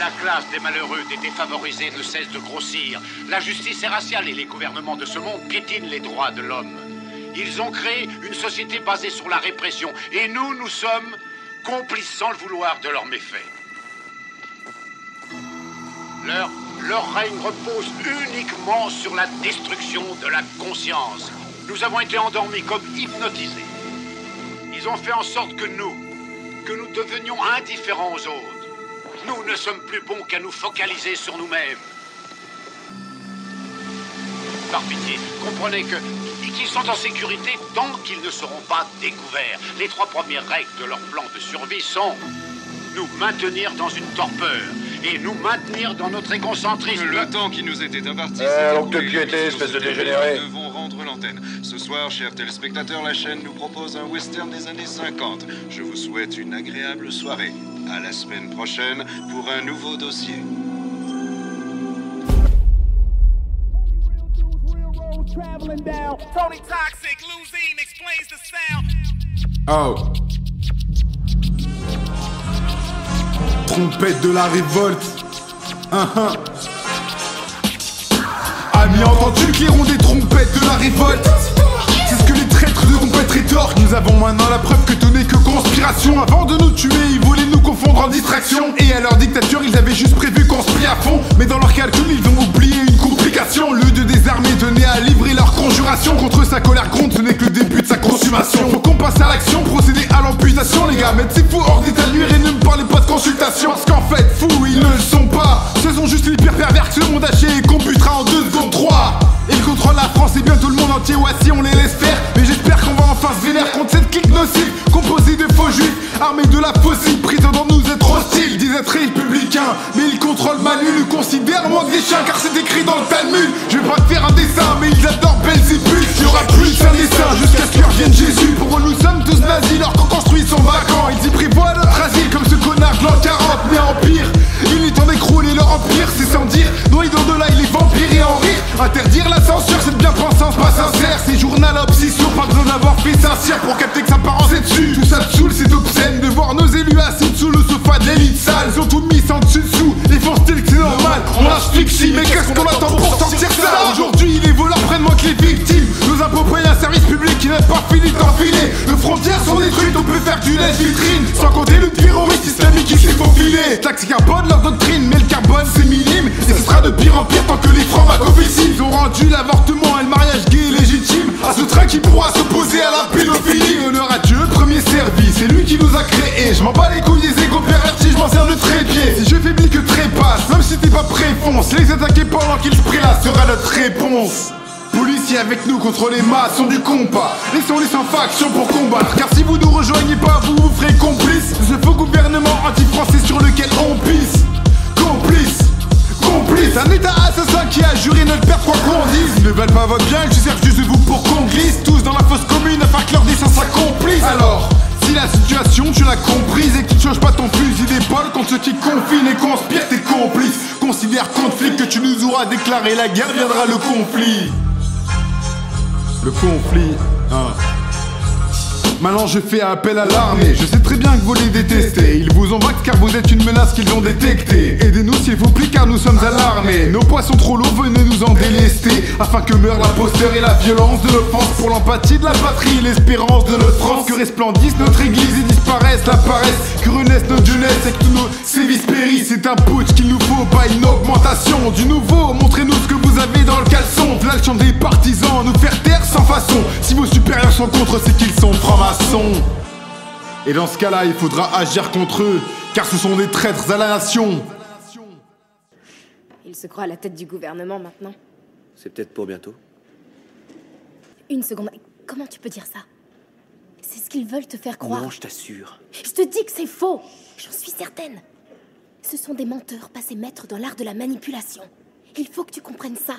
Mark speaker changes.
Speaker 1: La classe des malheureux, des défavorisés ne cesse de grossir. La justice est raciale et les gouvernements de ce monde piétinent les droits de l'homme. Ils ont créé une société basée sur la répression. Et nous sommes complices sans le vouloir de leurs méfaits. Leur règne repose uniquement sur la destruction de la conscience. Nous avons été endormis comme hypnotisés. Ils ont fait en sorte que nous devenions indifférents aux autres. Nous ne sommes plus bons qu'à nous focaliser sur nous-mêmes. Par pitié, comprenez qu'ils sont en sécurité tant qu'ils ne seront pas découverts. Les 3 premières règles de leur plan de survie sont nous maintenir dans une torpeur et nous maintenir dans notre égocentrisme.
Speaker 2: Le temps qui nous était imparti,
Speaker 3: donc depuis été, espèce de dégénéré.
Speaker 2: Nous devons rendre l'antenne. Ce soir, chers téléspectateurs, la chaîne nous propose un western des années 50. Je vous souhaite une agréable soirée. À la semaine prochaine pour un nouveau dossier.
Speaker 4: Oh. Trompette de la révolte. Amis, entends-tu le clairon des trompettes de la révolte? C'est ce que les traîtres de trompette rétorquent. Nous avons maintenant la preuve que tout n'est que conspiration. Avant de nous tuer, ils voulaient nous confondre en distraction. Et à leur dictature, ils avaient juste prévu qu'on se plie à fond. Mais dans leur calcul, ils ont oublié une complication. Le dieu des armées tenait à livrer leur conjuration. Contre sa colère gronde, ce n'est que le début de sa consommation. Faut qu'on passe à l'action, procéder à l'amputation. Les gars, mettre ces fous hors d'état de nuire et ne me parlez pas de consultation. Parce qu'en fait, fous, ils ne le sont pas. Ce sont juste les pires pervers que ce monde haché et qu'on butera en 2 secondes 3. Ils contrôlent la France et bientôt le monde entier. Ouais, si on les laisse faire. Mais j'espère qu'on va enfin se vénère contre cette clique nocive composée de faux juifs, armés de la faucille, prétendant nous être hostiles, disent être républicains. Mais ils contrôlent Manu, nous considèrent moins que des chiens car c'est écrit dans le Talmud. Je vais pas te faire un dessin, mais ils adorent Belzébuth. Il y aura plus qu'un dessin jusqu'à ce que revienne Jésus. Pour eux, nous sommes tous nazis, leurs camps construits sont vacants. Ils y prévoient notre asile comme ce connard de l'an 40. Mais en pire, il est temps d'écrouler leur empire, c'est sans dire. Noyés dans de l'ail, les vampires et en rire. Interdire la censure, c'est de bien-pensance pas sincère. C'est journal obsession, pas besoin d'avoir fait sincère pour capter que sa parent c'est dessus. Tout ça te saoule, c'est obscène de voir nos élus assis sous le sofa de l'élite sale. Ils ont tout mis sans dessus-dessous, les font-ils que c'est normal. On l'asphyxie, mais qu'est-ce qu'on attend pour sortir ça? Aujourd'hui, les voleurs prennent moins que les victimes. Nos impôts payent un service public qui n'a pas fini d'enfiler. Nos frontières sont détruites, on peut faire du lèche-vitrine. Sans compter le terroriste islamique qui s'est faufilé. Taxe carbone, leur doctrine, mais le carbone c'est minime. Et ce sera de pire en pire tant que les francs officient. Ils ont rendu l'avortement et le mariage gay légitime à ce train qui pourra s'opposer à la pédophilie. Honneur à Dieu, premier service, c'est lui qui nous a créés. Je m'en bats les couilles des égos pervertis, je m'en sers de trépied. Si je faiblis que trépasse, même si t'es pas préfonce, les attaquer pendant qu'ils se prélassent sera notre réponse. Policiers avec nous contre les maçons du compas. Laissons-les sans faction pour combattre. Car si vous nous rejoignez pas, vous vous ferez complice de ce faux gouvernement anti-français sur lequel on pisse. Complice, complice, un état assassin qui a juré notre père quoi qu'on dise. Ils ne veulent pas votre bien, ils se servent juste de vous pour qu'on glisse. Tous dans la fosse commune afin que leur dessein s'accomplisse. Alors, si la situation tu l'as comprise et que tu ne changes pas ton fusil d'épaule contre ceux qui confinent et conspirent tes complices, considère conflit que tu nous auras déclaré la guerre, viendra le conflit. Le conflit, Maintenant je fais appel à l'armée. Je sais très bien que vous les détestez. Ils vous embarquent car vous êtes une menace qu'ils ont détectée. Aidez-nous s'il vous plaît car nous sommes alarmés. Nos poids sont trop lourds, venez nous en délester. Afin que meure l'imposteur et la violence de l'offense. Pour l'empathie de la patrie et l'espérance de notre France. Que resplendisse notre église et disparaisse la paresse. Que renaisse notre jeunesse et que tous nos sévices périssent. C'est un putsch qu'il nous faut, pas une augmentation. Du nouveau, montrez-nous ce que vous avez dans le caleçon. V'là le chant des partisans, nous faire taire sans façon. Si vos supérieurs sont contre, c'est qu'ils sont francs-maçons. Et dans ce cas-là, il faudra agir contre eux, car ce sont des traîtres à la nation.
Speaker 5: Il se croit à la tête du gouvernement maintenant.
Speaker 6: C'est peut-être pour bientôt.
Speaker 5: Une seconde, comment tu peux dire ça? C'est ce qu'ils veulent te faire croire.
Speaker 6: Non, je t'assure.
Speaker 5: Je te dis que c'est faux. J'en suis certaine. Ce sont des menteurs passés maîtres dans l'art de la manipulation. Il faut que tu comprennes ça.